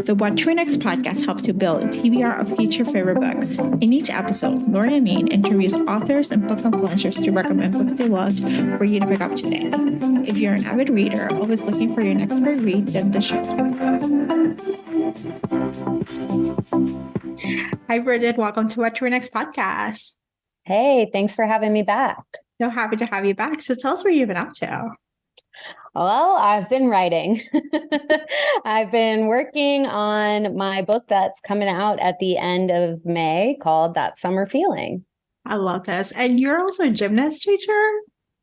The What to Next podcast helps you build a TBR of each your favorite books. In each episode, Lori and Maine interviews authors and book influencers to recommend books they loved for you to pick up today. If you're an avid reader, always looking for your next great read, then the show. Hi, Bridget. Welcome to What to Next podcast. Hey, thanks for having me back. So happy to have you back. So tell us what you've been up to. Well, I've been writing. I've been working on my book that's coming out at the end of May called That Summer Feeling. I love this. And you're also a gymnast teacher?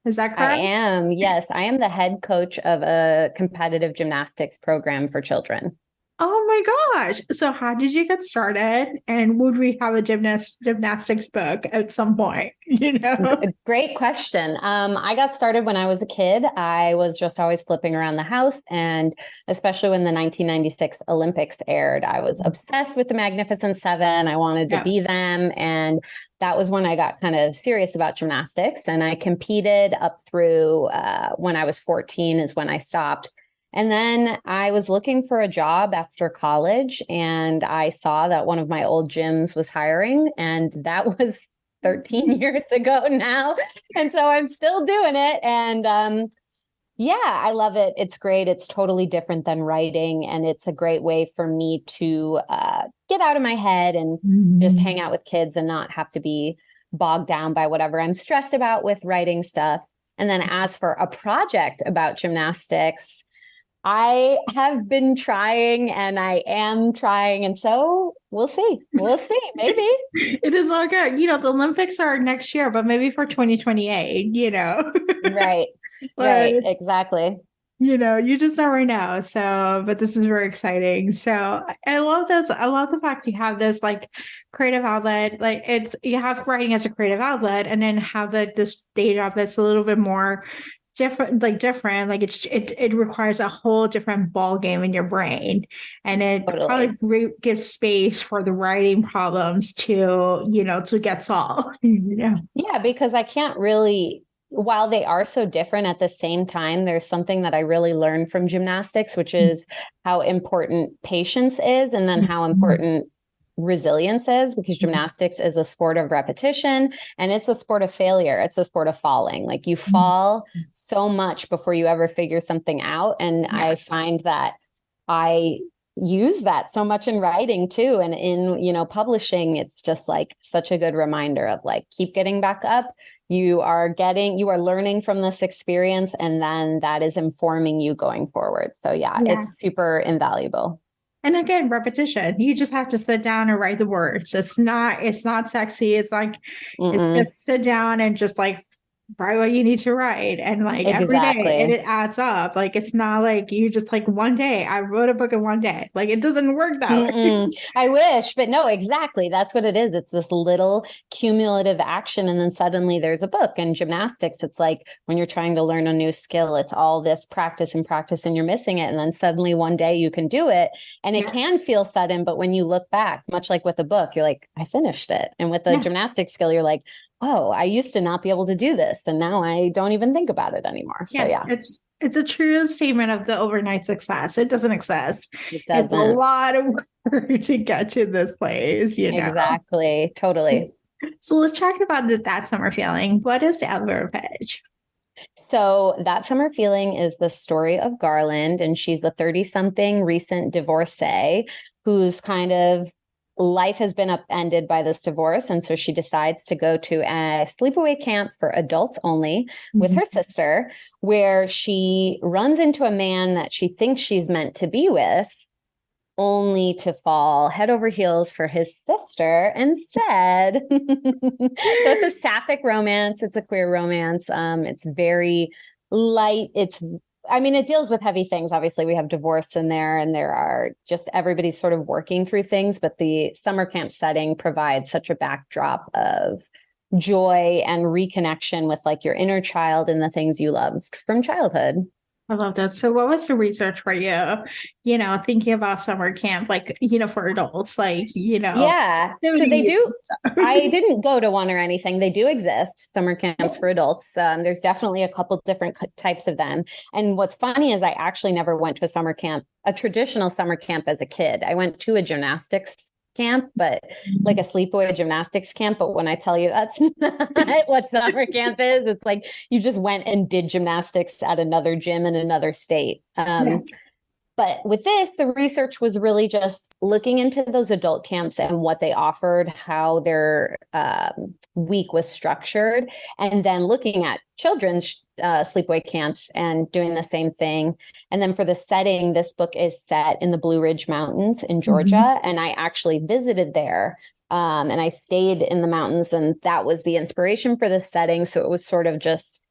Is that correct? I am. Yes, I am the head coach of a competitive gymnastics program for children. Oh my gosh. So how did you get started? And would we have a gymnastics book at some point? Great question. I got started when I was a kid. I was just always flipping around the house. And especially when the 1996 Olympics aired, I was obsessed with the Magnificent Seven. I wanted to be them. And that was when I got kind of serious about gymnastics. And I competed up through when I was 14 is when I stopped. And then I was looking for a job after college, and I saw that one of my old gyms was hiring, and that was 13 years ago now. And so I'm still doing it. And I love it. It's great. It's totally different than writing. And it's a great way for me to get out of my head and just hang out with kids and not have to be bogged down by whatever I'm stressed about with writing stuff. And then as for a project about gymnastics, I have been trying and I am trying. And so we'll see. Maybe. It is all good. The Olympics are next year, but maybe for 2028, Right. Right. Exactly. You just never know. So, but this is very exciting. So I love this. I love the fact you have this like creative outlet. Like you have writing as a creative outlet and then have this day job that's a little bit more different, like it requires a whole different ball game in your brain, and it probably gives space for the writing problems to get solved. Yeah, because I can't really, while they are so different at the same time, there's something that I really learned from gymnastics, which is how important patience is, and then how important resilience is, because gymnastics is a sport of repetition and it's a sport of failure. It's a sport of falling. Like you fall so much before you ever figure something out. And I find that I use that so much in writing too. And in, publishing, it's just like such a good reminder of like, keep getting back up. You are learning from this experience, and then that is informing you going forward. So it's super invaluable. And again, repetition. You just have to sit down and write the words. It's not sexy. It's like, it's just sit down and just like write what you need to write. And like every day, and it adds up. Like, it's not like you just like one day, I wrote a book in one day. Like it doesn't work that way. I wish, but no, exactly. That's what it is. It's this little cumulative action. And then suddenly there's a book. And gymnastics, it's like when you're trying to learn a new skill, it's all this practice and you're missing it. And then suddenly one day you can do it. And it can feel sudden, but when you look back, much like with a book, you're like, I finished it. And with a gymnastics skill, you're like, oh, I used to not be able to do this. And now I don't even think about it anymore. So It's a true statement of the overnight success. It doesn't exist. It doesn't. It's a lot of work to get to this place, Exactly. Totally. So let's talk about that summer feeling. What is the elevator pitch? So That Summer Feeling is the story of Garland, and she's a 30-something recent divorcee who's kind of life has been upended by this divorce. And so she decides to go to a sleepaway camp for adults only with her sister, where she runs into a man that she thinks she's meant to be with, only to fall head over heels for his sister instead. So it's a sapphic romance. It's a queer romance. It's very light. It deals with heavy things. Obviously, we have divorce in there, and there are just everybody's sort of working through things. But the summer camp setting provides such a backdrop of joy and reconnection with like your inner child and the things you loved from childhood. I love that. So what was the research for you, thinking about summer camp, like, for adults, like, Yeah. So they activities do. and stuff? I didn't go to one or anything. They do exist, summer camps for adults. There's definitely a couple different types of them. And what's funny is I actually never went to a summer camp, a traditional summer camp as a kid. I went to a gymnastics camp, but like a sleepaway gymnastics camp. But when I tell you that's not what summer camp is, it's like you just went and did gymnastics at another gym in another state. Yeah. But with this, the research was really just looking into those adult camps and what they offered, how their week was structured, and then looking at children's sleepaway camps and doing the same thing. And then for the setting, this book is set in the Blue Ridge Mountains in Georgia. And I actually visited there and I stayed in the mountains, and that was the inspiration for the setting. So it was sort of just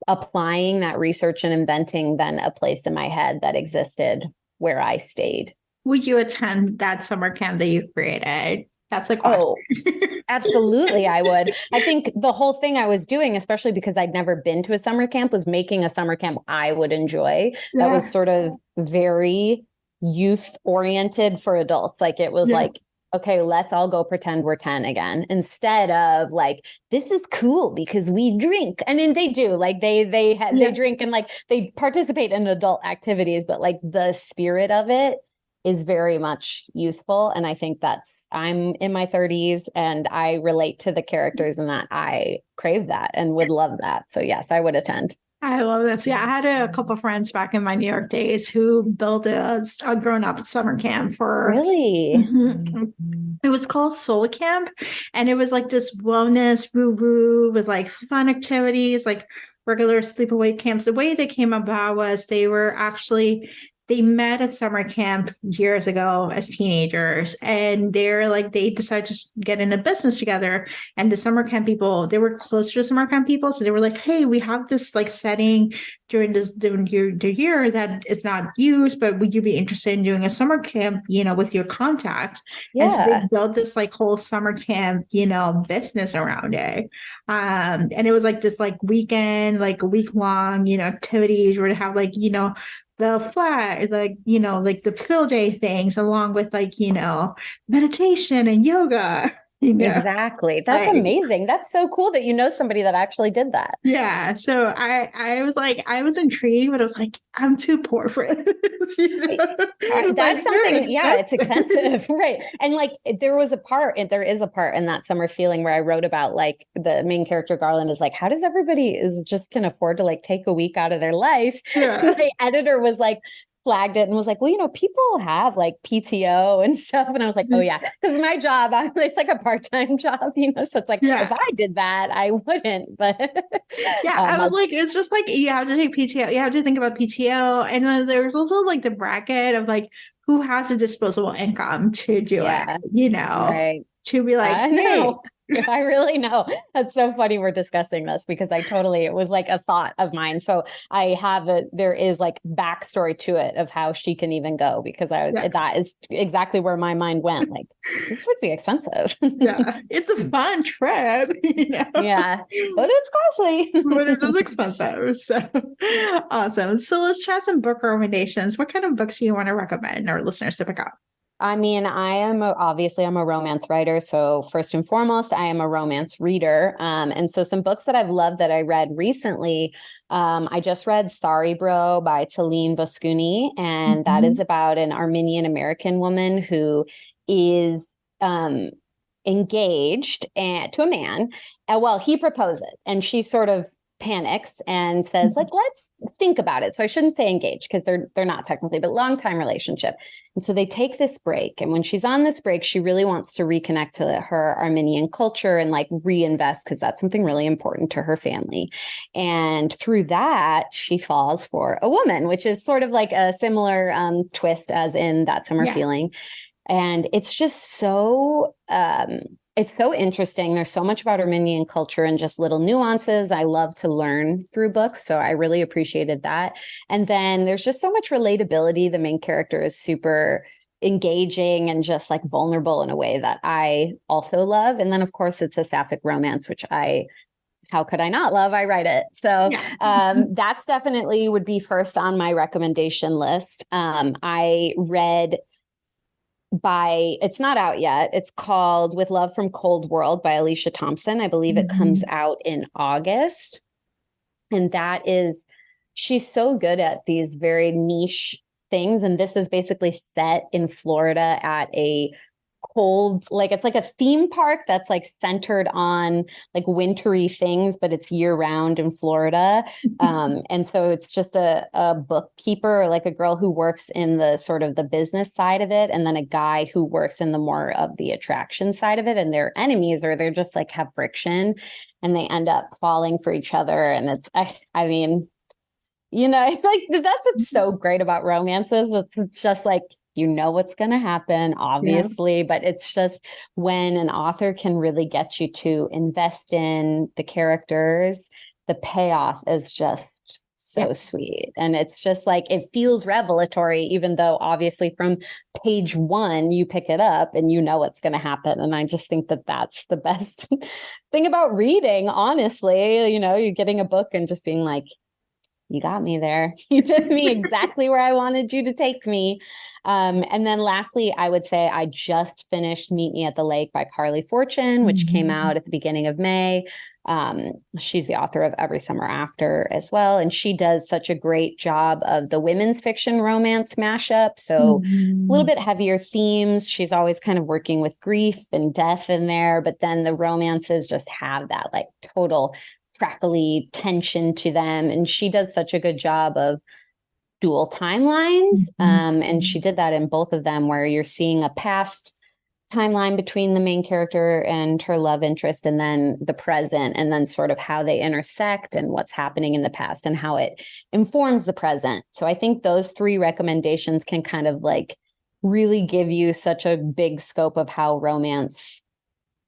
applying that research and inventing then a place in my head that existed where I stayed. Would you attend that summer camp that you created? That's like, oh, absolutely, I would. I think the whole thing I was doing, especially because I'd never been to a summer camp, was making a summer camp I would enjoy. That was sort of very youth oriented for adults. Like it was like, okay, let's all go pretend we're 10 again, instead of like, this is cool because we drink. I mean, they do, like they drink and like they participate in adult activities, but like the spirit of it is very much youthful. And I think I'm in my 30s and I relate to the characters and that I crave that and would love that. So yes, I would attend. I love this. Yeah, I had a couple of friends back in my New York days who built a grown-up summer camp for. Really? It was called Soul Camp, and it was like this wellness woo-woo with like fun activities, like regular sleepaway camps. The way they came about was they met at summer camp years ago as teenagers, and they decided to get into business together. And the summer camp people, they were closer to summer camp people, so they were like, "Hey, we have this like setting during the year that is not used, but would you be interested in doing a summer camp, with your contacts?" Yeah. And so they built this like whole summer camp, business around it. And it was like this like weekend, like a week long, activities where they have like, the flag, like, like the field day things, along with like, meditation and yoga, Exactly. That's like, amazing. That's so cool that you know somebody that actually did that. Yeah. So I was like, I was intrigued, but I was like, I'm too poor for this. That's like, something, yeah, it's expensive. Right. And like there is a part in that summer feeling where I wrote about like the main character Garland is like, how does everybody is just can afford to like take a week out of their life? Yeah. My editor was like, flagged it and was like, well, people have like PTO and stuff. And I was like, oh yeah, because my job, it's like a part-time job, so it's like, if I did that, I wouldn't, but yeah, I was like, it's just like, you have to take PTO. You have to think about PTO. And then there's also like the bracket of like, who has a disposable income to do it, right. To be like, hey, I really know. That's so funny we're discussing this because it was like a thought of mine. So there is like backstory to it of how she can even go because that is exactly where my mind went. Like, this would be expensive. Yeah, it's a fun trip. Yeah, but it's costly. But it is expensive. So awesome. So let's chat some book recommendations. What kind of books do you want to recommend our listeners to pick up? I mean, I'm a romance writer. So first and foremost, I am a romance reader. And so some books that I've loved that I read recently, I just read Sorry Bro by Talene Voskouni. And that is about an Armenian American woman who is engaged to a man. Well, he proposes and she sort of panics and says, like, let's think about it. So I shouldn't say engaged because they're not technically, but long time relationship. And so they take this break. And when she's on this break, she really wants to reconnect to her Armenian culture and like reinvest because that's something really important to her family. And through that, she falls for a woman, which is sort of like a similar twist as in That Summer Feeling. And it's just so it's so interesting. There's so much about Armenian culture and just little nuances I love to learn through books. So I really appreciated that. And then there's just so much relatability. The main character is super engaging and just like vulnerable in a way that I also love. And then, of course, it's a sapphic romance, which I how could I not love? I write it. So that's definitely would be first on my recommendation list. I read it's not out yet. It's called With Love from Cold World by Alicia Thompson. I believe it comes out in August. And she's so good at these very niche things. And this is basically set in Florida at a cold, like it's like a theme park that's like centered on like wintry things, but it's year round in Florida. And so it's just a bookkeeper, or like a girl who works in the sort of the business side of it, and then a guy who works in the more of the attraction side of it, and they're enemies, or they're just like have friction, and they end up falling for each other. And I mean, it's like, that's what's so great about romances. It's just like, what's going to happen, obviously, but it's just when an author can really get you to invest in the characters, the payoff is just so sweet. And it's just like, it feels revelatory, even though obviously from page 1, you pick it up and what's going to happen. And I just think that that's the best thing about reading, honestly. You're getting a book and just being like, you got me there. You took me exactly where I wanted you to take me. And then lastly, I would say I just finished Meet Me at the Lake by Carly Fortune, which came out at the beginning of May. She's the author of Every Summer After as well. And she does such a great job of the women's fiction romance mashup. So a little bit heavier themes. She's always kind of working with grief and death in there, but then the romances just have that like total crackly tension to them. And she does such a good job of dual timelines. And she did that in both of them, where you're seeing a past timeline between the main character and her love interest, and then the present, and then sort of how they intersect and what's happening in the past and how it informs the present. So I think those 3 recommendations can kind of like really give you such a big scope of how romance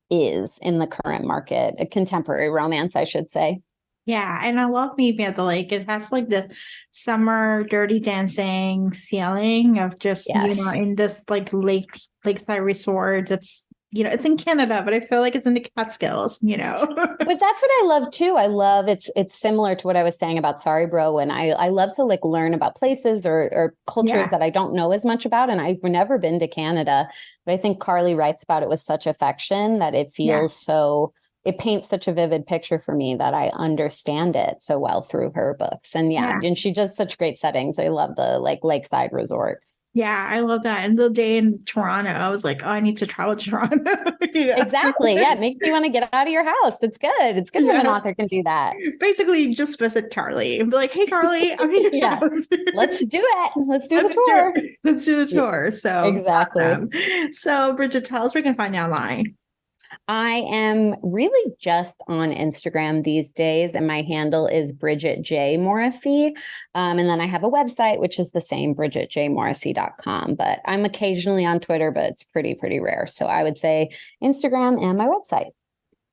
is in the current market, a contemporary romance, I should say. Yeah, and I love Meet Me at the Lake. It has like the summer dirty dancing feeling of just, in this like lakeside resort. It's, it's in Canada, but I feel like it's in the Catskills, But that's what I love too. I love it's similar to what I was saying about Sorry Bro. And I love to like learn about places or cultures that I don't know as much about. And I've never been to Canada, but I think Carly writes about it with such affection that it feels it paints such a vivid picture for me that I understand it so well through her books. And and she does such great settings. I love the like lakeside resort. Yeah, I love that. And the day in Toronto, I was like, oh, I need to travel to Toronto. Exactly. Yeah, it makes you want to get out of your house. It's good. It's good when an author can do that. Basically, just visit Carly and be like, hey, Carly, I'm in your house. Let's do it. Let's do the tour. Let's do the tour. So exactly. Awesome. So Bridget, tell us where we can find you online. I am really just on Instagram these days, and my handle is Bridget J. Morrissey. And then I have a website, which is the same, bridgetjmorrissey.com. But I'm occasionally on Twitter, but it's pretty rare. So I would say Instagram and my website.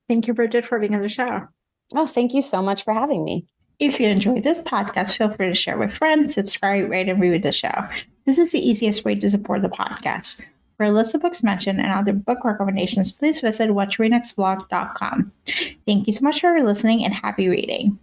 Thank you, Bridget, for being on the show. Oh, thank you so much for having me. If you enjoyed this podcast, feel free to share with friends, subscribe, rate, and review the show. This is the easiest way to support the podcast. For a list of books mentioned and other book recommendations, please visit whattoreadnextblog.com. Thank you so much for listening and happy reading.